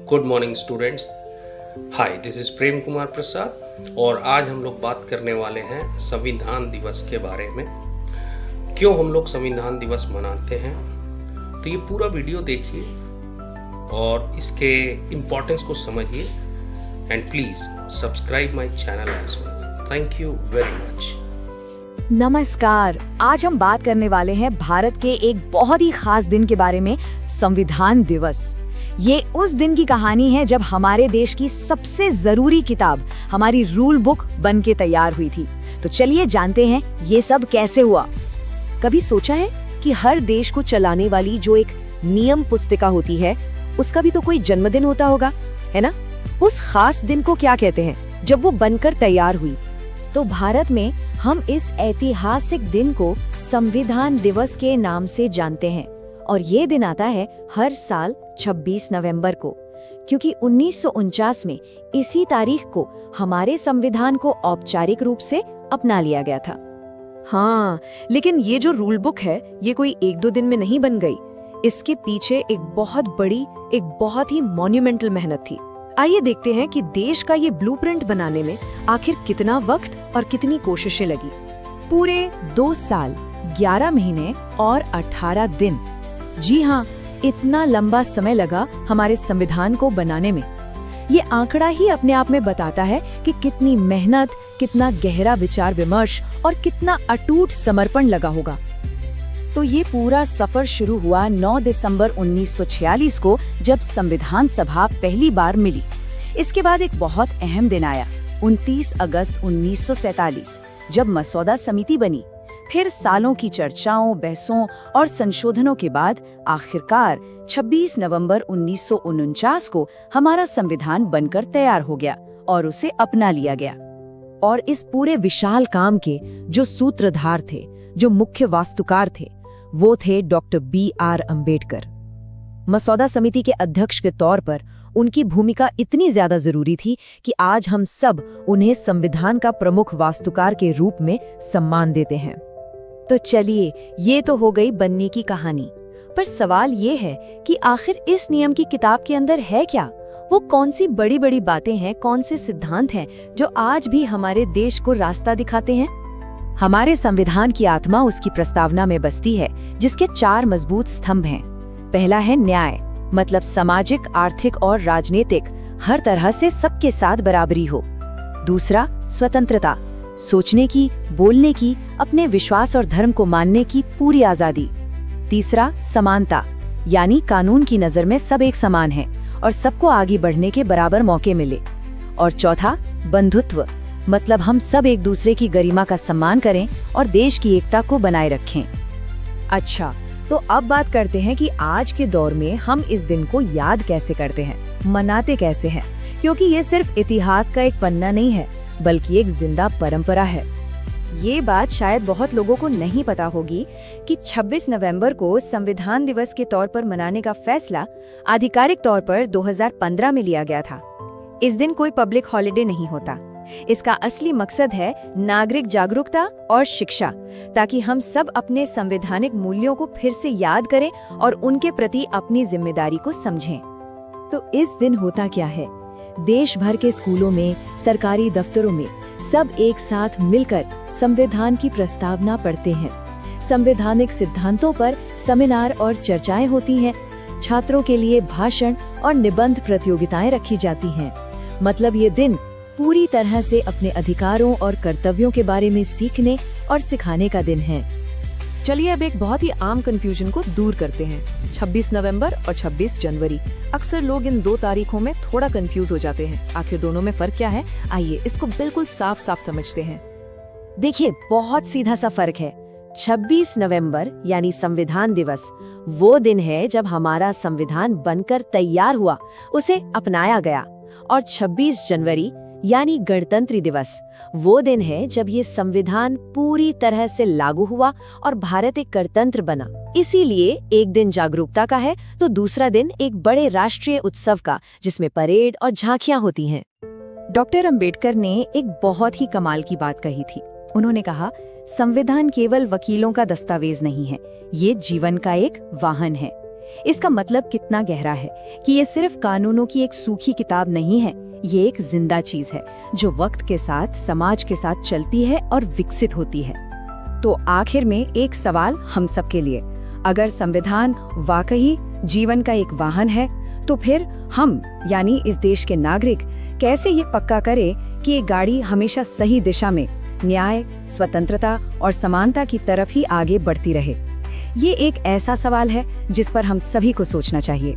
Good morning students. Hi, this is Prem Kumar Prasad और आज हम लोग बात करने वाले हैं संविधान दिवस के बारे में। क्यों हम लोग संविधान दिवस मनाते हैं, तो ये पूरा वीडियो देखिए और इसके इम्पोर्टेंस को समझिए and please subscribe my channel as well. Thank you very much. नमस्कार। आज हम बात करने वाले हैं भारत के एक बहुत ही खास दिन के बारे में, संविधान दिवस। ये उस दिन की कहानी है जब हमारे देश की सबसे जरूरी किताब, हमारी रूल बुक बन के तैयार हुई थी। तो चलिए जानते हैं ये सब कैसे हुआ। कभी सोचा है कि हर देश को चलाने वाली जो एक नियम पुस्तिका होती है, उसका भी तो कोई जन्मदिन होता होगा, है ना? उस खास दिन को क्या कहते हैं जब वो बनकर तैयार हुई? तो भारत में हम इस ऐतिहासिक दिन को संविधान दिवस के नाम से जानते हैं और ये दिन आता है हर साल 26 नवंबर को, क्योंकि 1949 में इसी तारीख को हमारे संविधान को औपचारिक रूप से अपना लिया गया था। हाँ, लेकिन ये जो रूल बुक है, ये कोई एक दो दिन में नहीं बन गई। इसके पीछे एक बहुत बड़ी, एक बहुत ही मॉन्यूमेंटल मेहनत थी। आइए देखते हैं कि देश का ये ब्लूप्रिंट बनाने में आखिर कितना वक्त और कितनी कोशिशें लगी। पूरे 2 साल, 11 महीने और 18 दिन। जी हाँ, इतना लंबा समय लगा हमारे संविधान को बनाने में। ये आंकड़ा ही अपने आप में बताता है कि कितनी मेहनत, कितना गहरा विचार विमर्श और कितना अटूट समर्पण लगा होगा। तो ये पूरा सफर शुरू हुआ 9 दिसंबर 1946 को, जब संविधान सभा पहली बार मिली। इसके बाद एक बहुत अहम दिन आया, 29 अगस्त 1947, जब मसौदा समिति बनी। फिर सालों की चर्चाओं, बहसों और संशोधनों के बाद आखिरकार 26 नवंबर 1949 को हमारा संविधान बनकर तैयार हो गया और उसे अपना लिया गया। और इस पूरे विशाल काम के जो सूत्रधार थे, जो मुख्य वास्तुकार थे, वो थे डॉक्टर B.R. अम्बेडकर। मसौदा समिति के अध्यक्ष के तौर पर उनकी भूमिका इतनी ज्यादा जरूरी थी कि आज हम सब उन्हें संविधान का प्रमुख वास्तुकार के रूप में सम्मान देते हैं। तो चलिए, ये तो हो गई बनने की कहानी, पर सवाल ये है कि आखिर इस नियम की किताब के अंदर है क्या? वो कौन सी बड़ी बड़ी बातें हैं, कौन से सिद्धांत हैं जो आज भी हमारे देश को रास्ता दिखाते हैं? हमारे संविधान की आत्मा उसकी प्रस्तावना में बसती है, जिसके 4 मजबूत स्तंभ हैं। पहला है न्याय, मतलब सामाजिक, आर्थिक और राजनीतिक हर तरह से सबके साथ बराबरी हो। दूसरा, स्वतंत्रता, सोचने की, बोलने की, अपने विश्वास और धर्म को मानने की पूरी आजादी। तीसरा, समानता, यानी कानून की नजर में सब एक समान हैं और सबको आगे बढ़ने के बराबर मौके मिले। और चौथा, बंधुत्व, मतलब हम सब एक दूसरे की गरिमा का सम्मान करें और देश की एकता को बनाए रखें। अच्छा, तो अब बात करते हैं कि आज के दौर में हम इस दिन को याद कैसे करते हैं, मनाते कैसे हैं, क्योंकि ये सिर्फ इतिहास का एक पन्ना नहीं है, बल्कि एक जिंदा परंपरा है। ये बात शायद बहुत लोगों को नहीं पता होगी कि 26 नवंबर को संविधान दिवस के तौर पर मनाने का फैसला आधिकारिक तौर पर 2015 में लिया गया था। इस दिन कोई पब्लिक हॉलिडे नहीं होता। इसका असली मकसद है नागरिक जागरूकता और शिक्षा, ताकि हम सब अपने संवैधानिक मूल्यों को फिर से याद करें और उनके प्रति अपनी जिम्मेदारी को समझें। तो इस दिन होता क्या है? देश भर के स्कूलों में, सरकारी दफ्तरों में सब एक साथ मिलकर संविधान की प्रस्तावना पढ़ते हैं। संवैधानिक सिद्धांतों पर सेमिनार और चर्चाएं होती हैं। छात्रों के लिए भाषण और निबंध प्रतियोगिताएं रखी जाती हैं। मतलब ये दिन पूरी तरह से अपने अधिकारों और कर्तव्यों के बारे में सीखने और सिखाने का दिन है। चलिए अब एक बहुत ही आम कंफ्यूजन को दूर करते हैं। 26 नवंबर और 26 जनवरी, अक्सर लोग इन 2 तारीखों में थोड़ा कंफ्यूज हो जाते हैं। आखिर दोनों में फर्क क्या है? आइए इसको बिल्कुल साफ साफ समझते हैं। देखिए, बहुत सीधा सा फर्क है। 26 नवंबर यानी संविधान दिवस वो दिन है जब हमारा संविधान बनकर तैयार हुआ, उसे अपनाया गया। और 26 जनवरी यानी गणतंत्र दिवस वो दिन है जब ये संविधान पूरी तरह से लागू हुआ और भारत एक गणतंत्र बना। इसीलिए एक दिन जागरूकता का है तो दूसरा दिन एक बड़े राष्ट्रीय उत्सव का, जिसमें परेड और झांकियां होती हैं। डॉक्टर अंबेडकर ने एक बहुत ही कमाल की बात कही थी। उन्होंने कहा, संविधान केवल वकीलों का दस्तावेज नहीं है, ये जीवन का एक वाहन है। इसका मतलब कितना गहरा है कि ये सिर्फ कानूनों की एक सूखी किताब नहीं है, ये एक जिंदा चीज है जो वक्त के साथ समाज के साथ चलती है और विकसित होती है। तो आखिर में एक सवाल हम सबके लिए, अगर संविधान वाकई जीवन का एक वाहन है, तो फिर हम यानी इस देश के नागरिक कैसे ये पक्का करें कि ये गाड़ी हमेशा सही दिशा में न्याय, स्वतंत्रता और समानता की तरफ ही आगे बढ़ती रहे। ये एक ऐसा सवाल है जिस पर हम सभी को सोचना चाहिए।